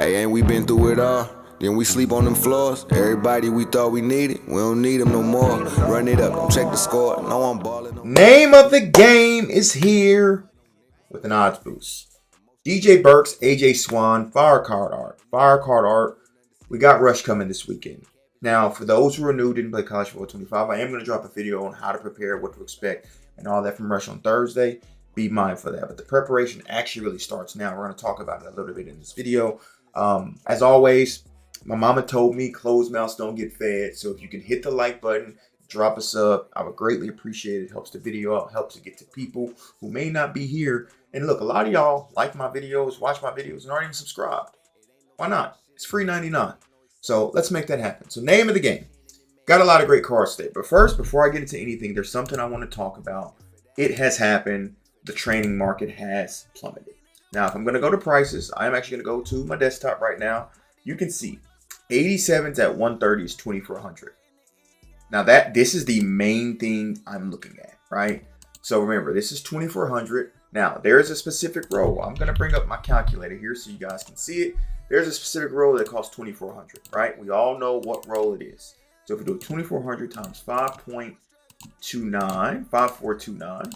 Hey, ain't we been through it all? Then we sleep on them floors. Everybody we thought we needed, we don't need them no more. Run it up, don't check the score. No, I'm balling. Name of the game is here with an odds boost. DJ Burks, AJ Swan, Fire Card Art. We got Rush coming this weekend. Now, for those who are new, didn't play College Football 25, I am going to drop a video on how to prepare, what to expect, and all that from Rush on Thursday. Be mindful of that. But the preparation actually really starts now. We're going to talk about it a little bit in this video. As always, my mama told me closed mouths don't get fed. So if you can hit the like button, drop a sub, I would greatly appreciate it. It helps the video out, helps it get to people who may not be here. And look, a lot of y'all like my videos, watch my videos, and aren't even subscribed. Why not? It's free 99. So let's make that happen. So name of the game. Got a lot of great cards today. But first, before I get into anything, there's something I want to talk about. It has happened. The training market has plummeted. Now, if I'm going to go to prices, I am actually going to go to my desktop right now. You can see 87s at 130 is 2,400. Now, this is the main thing I'm looking at, right? So remember, this is 2,400. Now, there is a specific row. I'm going to bring up my calculator here so you guys can see it. There's a specific row that costs 2,400, right? We all know what row it is. So if we do 2,400 times 5.29, 5429,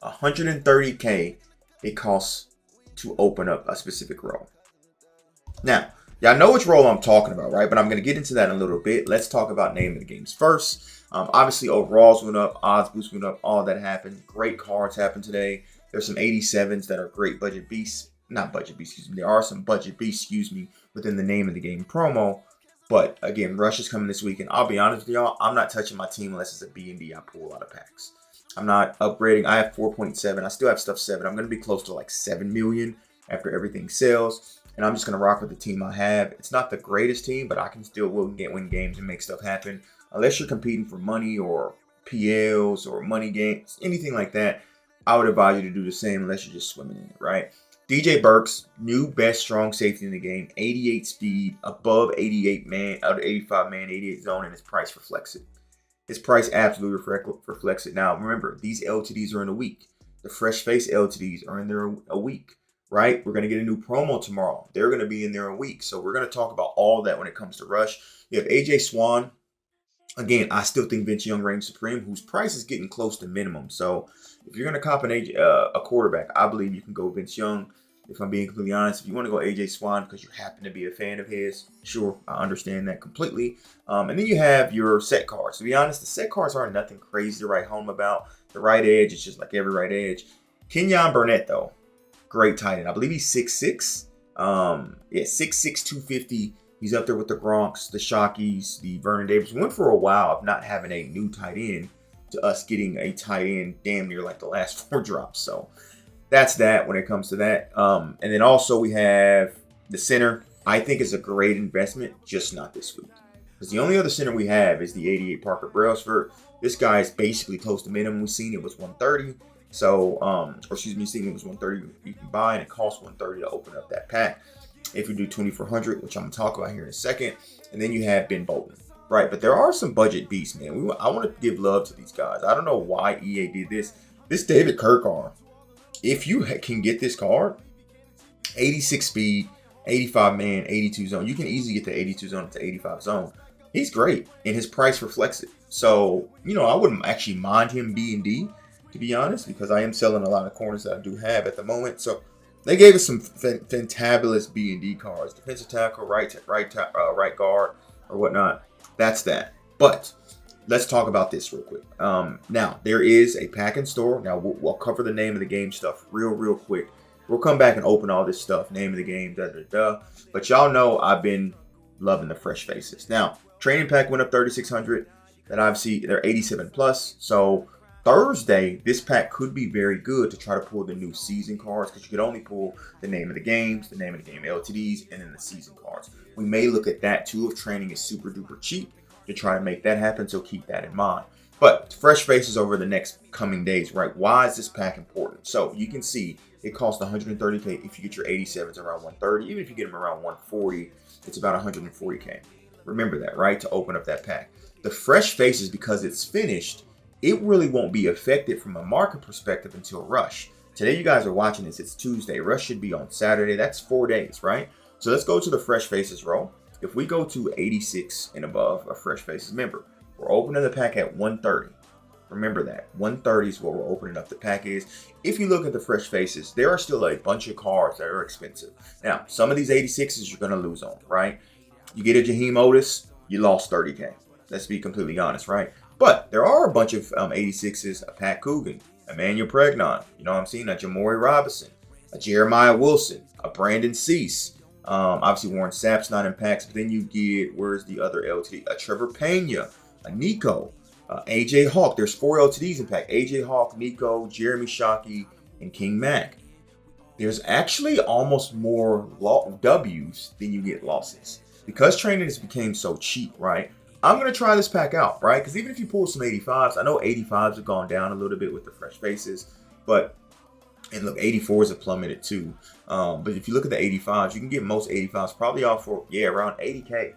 130K it costs to open up a specific row. Now, y'all know which row I'm talking about, right? But I'm going to get into that in a little bit. Let's talk about name of the games first. Obviously, overalls went up, odds boost went up, all that happened. Great cards happened today. There's some 87s that are great budget beasts. Not budget beasts, excuse me. There are some budget beasts, excuse me, within the name of the game promo. But again, Rush is coming this week. And I'll be honest with y'all, I'm not touching my team unless it's a B&D. I pull a lot of packs. I'm not upgrading. I have 4.7. I still have stuff 7. I'm going to be close to like 7 million after everything sells. And I'm just going to rock with the team I have. It's not the greatest team, but I can still win games and make stuff happen. Unless you're competing for money or PLs or money games, anything like that, I would advise you to do the same unless you're just swimming in it, right? DJ Burks, new best strong safety in the game, 88 speed, above 88 man, out of 85 man, 88 zone, and his price reflects it. His price absolutely reflects it. Now, remember, these LTDs are in a week. The fresh face LTDs are in there a week, right? We're going to get a new promo tomorrow. They're going to be in there a week. So we're going to talk about all that when it comes to Rush. You have AJ Swan. Again, I still think Vince Young reigns supreme, whose price is getting close to minimum. So if you're going to cop a quarterback, I believe you can go Vince Young. If I'm being completely honest, if you want to go AJ Swan because you happen to be a fan of his, sure, I understand that completely. And then you have your set cards. To be honest, the set cards aren't nothing crazy to write home about. The right edge is just like every right edge. Kenyon Burnett, though, great tight end. I believe he's 6'6". 6'6", 250. He's up there with the Gronks, the Shockies, the Vernon Davis. We went for a while of not having a new tight end to us getting a tight end damn near like the last 4 drops. So that's that when it comes to that. And then also we have the center. I think is a great investment, just not this week. Because the only other center we have is the 88 Parker Brailsford. This guy is basically close to minimum. We've seen it was 130. So, seen it was 130 you can buy, and it costs 130 to open up that pack. If you do 2,400, which I'm going to talk about here in a second. And then you have Ben Bolton. Right, but there are some budget beasts, man. I want to give love to these guys. I don't know why EA did this. This David Kirkar, if you can get this card, 86 speed, 85 man, 82 zone. You can easily get the 82 zone to 85 zone. He's great, and his price reflects it. So, I wouldn't actually mind him B&D, to be honest, because I am selling a lot of corners that I do have at the moment. So they gave us some fantabulous B&D cards. Defensive tackle, right guard, or whatnot. That's that. But let's talk about this real quick. Now, there is a pack in store. Now, we'll cover the name of the game stuff real quick. We'll come back and open all this stuff. Name of the game, But y'all know I've been loving the fresh faces. Now, training pack went up 3,600. That obviously, they're 87 plus. So Thursday, this pack could be very good to try to pull the new season cards, because you could only pull the name of the games, the name of the game LTDs, and then the season cards. We may look at that too if training is super duper cheap to try to make that happen, so keep that in mind. But fresh faces over the next coming days, right? Why is this pack important? So you can see it costs 130K if you get your 87s around 130. Even if you get them around 140, it's about 140K. Remember that, right? To open up that pack. The fresh faces, because it's finished, it really won't be affected from a market perspective until Rush. Today you guys are watching this, it's Tuesday. Rush should be on Saturday. That's 4 days, right? So let's go to the fresh faces row. If we go to 86 and above of fresh faces, remember, we're opening the pack at 130. Remember that. 130 is what we're opening up the pack is. If you look at the fresh faces, there are still a bunch of cards that are expensive. Now, some of these 86s you're going to lose on, right? You get a Jaheim Otis, you lost 30K. Let's be completely honest, right? But there are a bunch of 86s, a Pat Coogan, Emmanuel Pregnon, you know what I'm saying? A Jamori Robinson, a Jeremiah Wilson, a Brandon Cease. Obviously, Warren Sapp's not in packs, but then you get, where's the other LTD? A Trevor Pena, a Nico, AJ Hawk. There's 4 LTDs in pack. AJ Hawk, Nico, Jeremy Shockey, and King Mac. There's actually almost more W's than you get losses. Because training has become so cheap, right? I'm going to try this pack out, right? Because even if you pull some 85s, I know 85s have gone down a little bit with the fresh faces, but, and look, 84s have plummeted too. But if you look at the 85s, you can get most 85s probably off for, around 80K,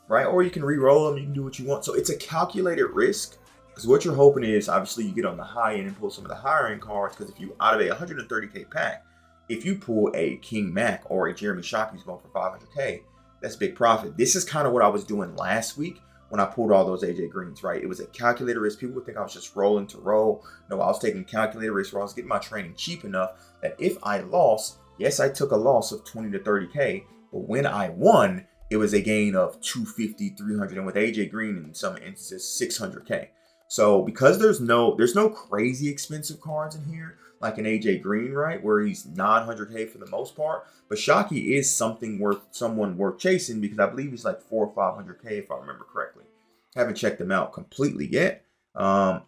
right? Or you can re-roll them, you can do what you want. So it's a calculated risk, because what you're hoping is, obviously, you get on the high end and pull some of the higher end cards, because if you, out of a 130K pack, if you pull a King Mac or a Jeremy Shockey who's going for 500K, that's big profit. This is kind of what I was doing last week when I pulled all those AJ Greens, right? It was a calculated risk. People would think I was just rolling to roll. No, I was taking calculated risks where I was getting my training cheap enough that if I lost, yes, I took a loss of 20 to 30K, but when I won, it was a gain of 250, 300, and with AJ Green in some instances, 600K. So because there's no crazy expensive cards in here, like an AJ Green, right, where he's 900K for the most part, but Shockey is someone worth chasing, because I believe he's like 400 or 500K if I remember correctly. Haven't checked him out completely yet, and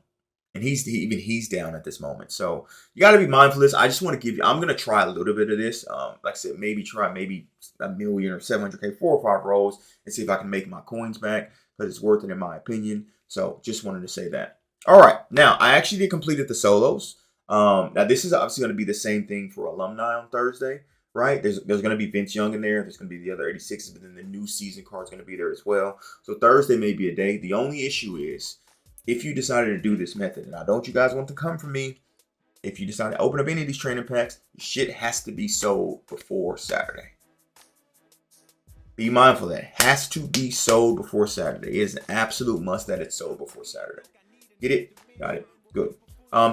he's down at this moment. So you got to be mindful of this. I just want to give you. I'm gonna try a little bit of this. Like I said, maybe try a million or 700K 4 or 5 rolls and see if I can make my coins back, because it's worth it in my opinion. So just wanted to say that. All right, now I actually completed the solos. Now this is obviously going to be the same thing for alumni on Thursday, right? There's going to be Vince Young in there. There's going to be the other 86s, but then the new season card is going to be there as well. So Thursday may be a day. The only issue is if you decided to do this method, and I don't you guys want to come from me, if you decide to open up any of these training packs, shit has to be sold before Saturday. Be mindful of that. It has to be sold before Saturday. It is an absolute must that it's sold before Saturday. Get it? Got it. Good.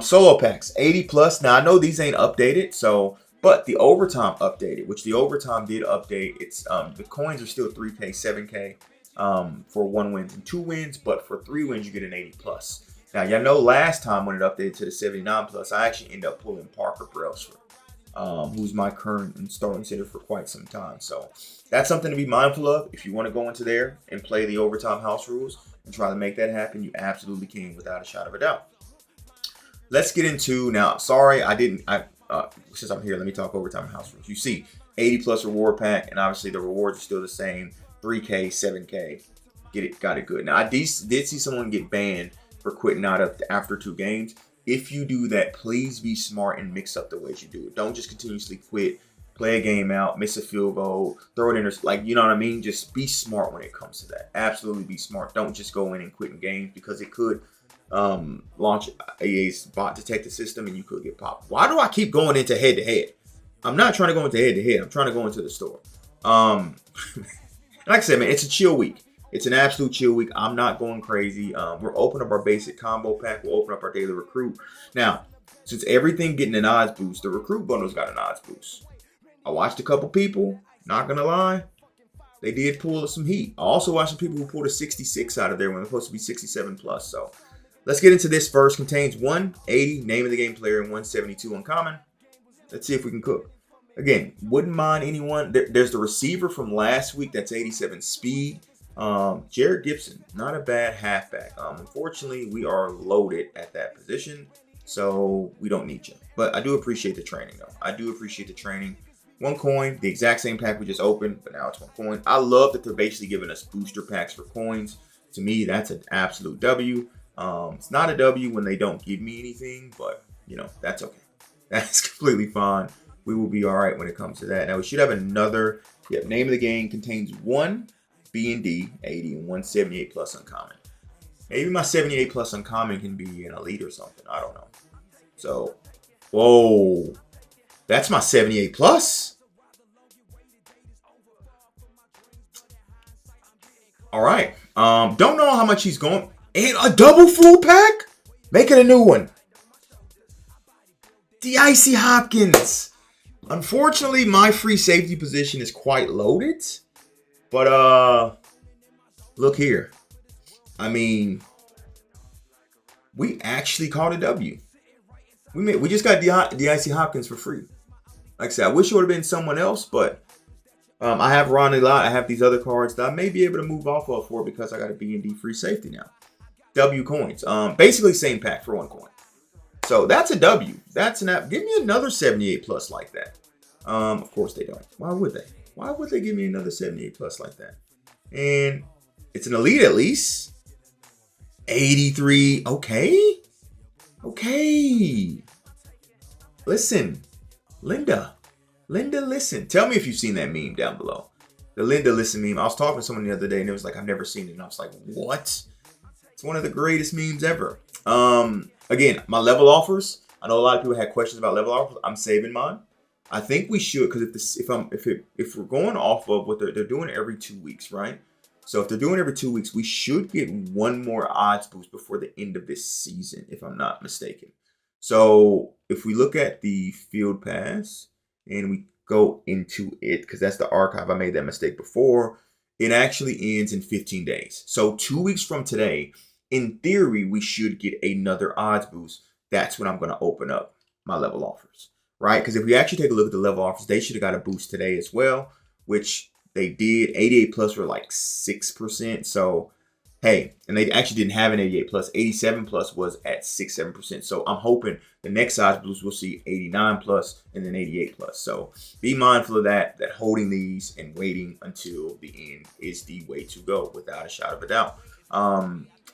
Solo packs, 80 plus. Now I know these ain't updated, but the overtime updated, which the overtime did update. It's the coins are still 3K, 7K for 1 wins and 2 wins, but for 3 wins you get an 80 plus. Now y'all know last time when it updated to the 79 plus, I actually ended up pulling Parker Brailsford, who's my current and starting center for quite some time. So that's something to be mindful of. If you want to go into there and play the overtime house rules and try to make that happen, you absolutely can without a shadow of a doubt. Let's get into now. Sorry, since I'm here, let me talk overtime house rules. You see 80 plus reward pack, and obviously the rewards are still the same, 3K, 7K. Get it, got it good. Now I did see someone get banned for quitting out after 2 games. If you do that, please be smart and mix up the ways you do it. Don't just continuously quit, play a game out, miss a field goal, throw it in, like, you know what I mean? Just be smart when it comes to that. Absolutely be smart. Don't just go in and quit in games, because it could launch EA's bot detected system and you could get popped. Why do I keep going into head to head? I'm not trying to go into head to head. I'm trying to go into the store. Like I said, man, it's a chill week. It's an absolute chill week. I'm not going crazy. We're opening up our basic combo pack. We'll open up our daily recruit. Now, since everything getting an odds boost, the recruit bundle's got an odds boost. I watched a couple people, not gonna lie, they did pull some heat. I also watched some people who pulled a 66 out of there when they're supposed to be 67 plus. So let's get into this first. Contains 180 name of the game player and 172 uncommon. Let's see if we can cook. Again, wouldn't mind anyone. There's the receiver from last week. That's 87 speed. Jared Gibson, not a bad halfback. Unfortunately, we are loaded at that position, so we don't need you. But I do appreciate the training, though. I do appreciate the training. 1 coin, the exact same pack we just opened, but now it's 1 coin. I love that they're basically giving us booster packs for coins. To me, that's an absolute W. It's not a W when they don't give me anything, but, you know, that's okay. That's completely fine. We will be all right when it comes to that. Now, we should have another. Yep, name of the game contains 1 B&D 80 and 178 plus uncommon. Maybe my 78 plus uncommon can be an elite or something. I don't know. So, whoa. That's my 78 plus? All right. Don't know how much he's going. And a double full pack? Make it a new one. Dicey Hopkins. Unfortunately, my free safety position is quite loaded. But look here. I mean, we actually caught a W. We just got Dicey Hopkins for free. Like I said, I wish it would have been someone else, but I have Ronnie Lott. I have these other cards that I may be able to move off of for because I got a B&D free safety now. W coins. Basically same pack for 1 coin. So that's a W. That's an app. Give me another 78 plus like that. Of course they don't. Why would they? Why would they give me another 78 plus like that? And it's an elite at least. 83. Okay. Okay. Listen. Linda, listen. Tell me if you've seen that meme down below. The Linda, listen meme. I was talking to someone the other day and it was like, I've never seen it. And I was like, what? It's one of the greatest memes ever. Again, my level offers. I know a lot of people had questions about level offers. I'm saving mine. I think we should, because if we're going off of what they're doing every 2 weeks, right? So if they're doing every 2 weeks, we should get one more odds boost before the end of this season, if I'm not mistaken. So if we look at the field pass and we go into it, because that's the archive, I made that mistake before, it actually ends in 15 days. So 2 weeks from today, in theory, we should get another odds boost. That's when I'm going to open up my level offers, right? Because if we actually take a look at the level offers, they should have got a boost today as well, which they did. 88 plus were like 6%. So, hey, and they actually didn't have an 88 plus. 87 plus was at 6-7%. So I'm hoping the next size boost we'll see 89 plus and then 88 plus. So be mindful of that holding these and waiting until the end is the way to go without a shadow of a doubt.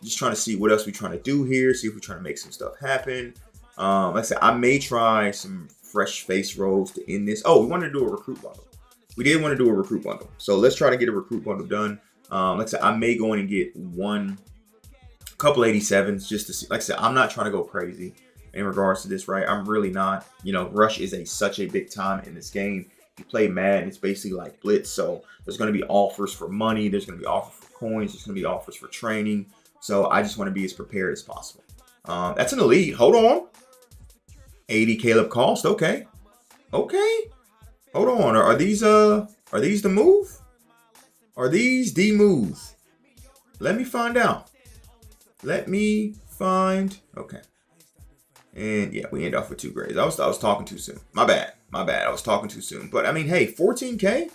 Just trying to see what else we're trying to do here. See if we're trying to make some stuff happen. Like I said, I may try some fresh face rolls to end this. Oh, we wanted to do a recruit bundle. We did want to do a recruit bundle. So let's try to get a recruit bundle done. Like I said, I may go in and get a couple 87s just to see. Like I said, I'm not trying to go crazy in regards to this, right? I'm really not. You know, Rush is such a big time in this game. You play Madden, it's basically like Blitz. So there's going to be offers for money. There's going to be offers for coins. There's going to be offers for training. So I just want to be as prepared as possible. That's an elite. Hold on. 80 Caleb Cost. Okay. Okay. Hold on. Are these the move? Are these the move? Let me find out. Okay. And yeah, we end off with 2 grades. I was talking too soon. My bad. I was talking too soon. But I mean, hey, 14K?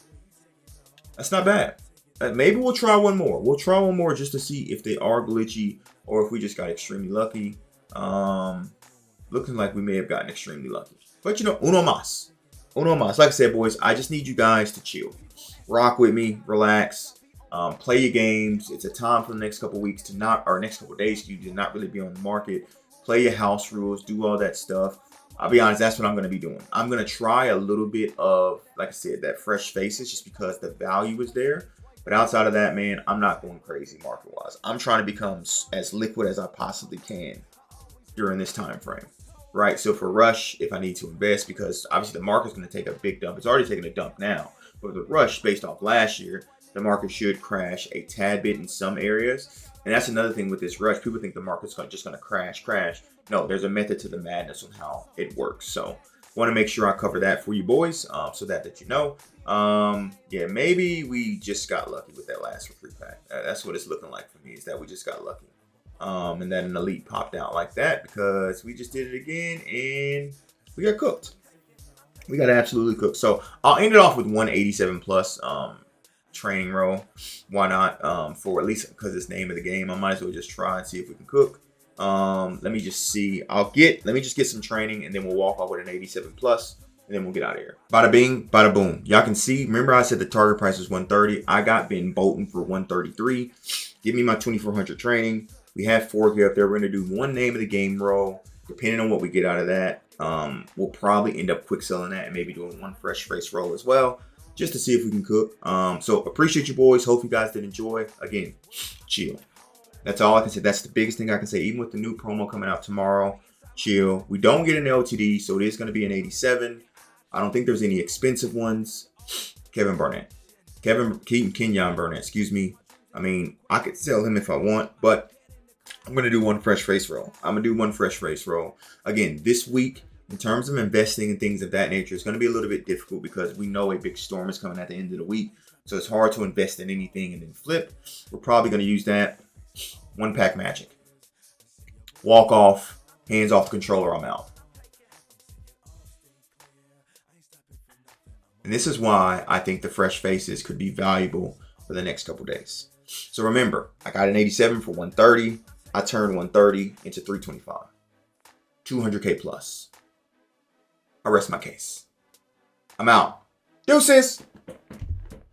That's not bad. Maybe we'll try one more. We'll try one more just to see if they are glitchy or if we just got extremely lucky. Looking like we may have gotten extremely lucky. But you know, uno más. Like I said, boys, I just need you guys to chill. Rock with me, relax, play your games. It's a time for the next couple weeks to next couple days to not really be on the market. Play your house rules, do all that stuff. I'll be honest, that's what I'm going to be doing. I'm going to try a little bit of, like I said, that fresh faces just because the value is there. But outside of that, man, I'm not going crazy market-wise. I'm trying to become as liquid as I possibly can during this time frame, right? So for Rush, if I need to invest, because obviously the market's going to take a big dump. It's already taking a dump now. But the Rush, based off last year, the market should crash a tad bit in some areas. And that's another thing with this Rush. People think the market's just going to crash. No, there's a method to the madness on how it works. So want to make sure I cover that for you boys so that you know. Yeah, maybe we just got lucky with that last recruit pack. That's what it's looking like for me, is that we just got lucky. And then an elite popped out like that because we just did it again and we got cooked. We got absolutely cooked. So I'll end it off with 187 plus training roll. Why not? For at least because it's the name of the game, I might as well just try and see if we can cook. Let me just see. Let me just get some training and then we'll walk off with an 87 plus and then we'll get out of here. Bada bing, bada boom. Y'all can see, remember I said the target price was 130. I got Ben Bolton for 133. Give me my 2400 training. We have 4K up there. We're going to do one name of the game roll. Depending on what we get out of that, we'll probably end up quick selling that and maybe doing one fresh face roll as well, just to see if we can cook. So appreciate you boys. Hope you guys did enjoy. Again, chill. That's all I can say. That's the biggest thing I can say. Even with the new promo coming out tomorrow, chill. We don't get an LTD, so it is going to be an 87. I don't think there's any expensive ones. Kenyon Burnett, excuse me. I mean, I could sell him if I want, but I'm going to do one fresh face roll. Again, this week, in terms of investing and things of that nature, it's going to be a little bit difficult because we know a big storm is coming at the end of the week. So it's hard to invest in anything and then flip. We're probably going to use that one pack magic. Walk off, hands off the controller, I'm out. And this is why I think the fresh faces could be valuable for the next couple days. So remember, I got an 87 for 130. I turned 130 into 325. 200K plus. I rest my case. I'm out. Deuces!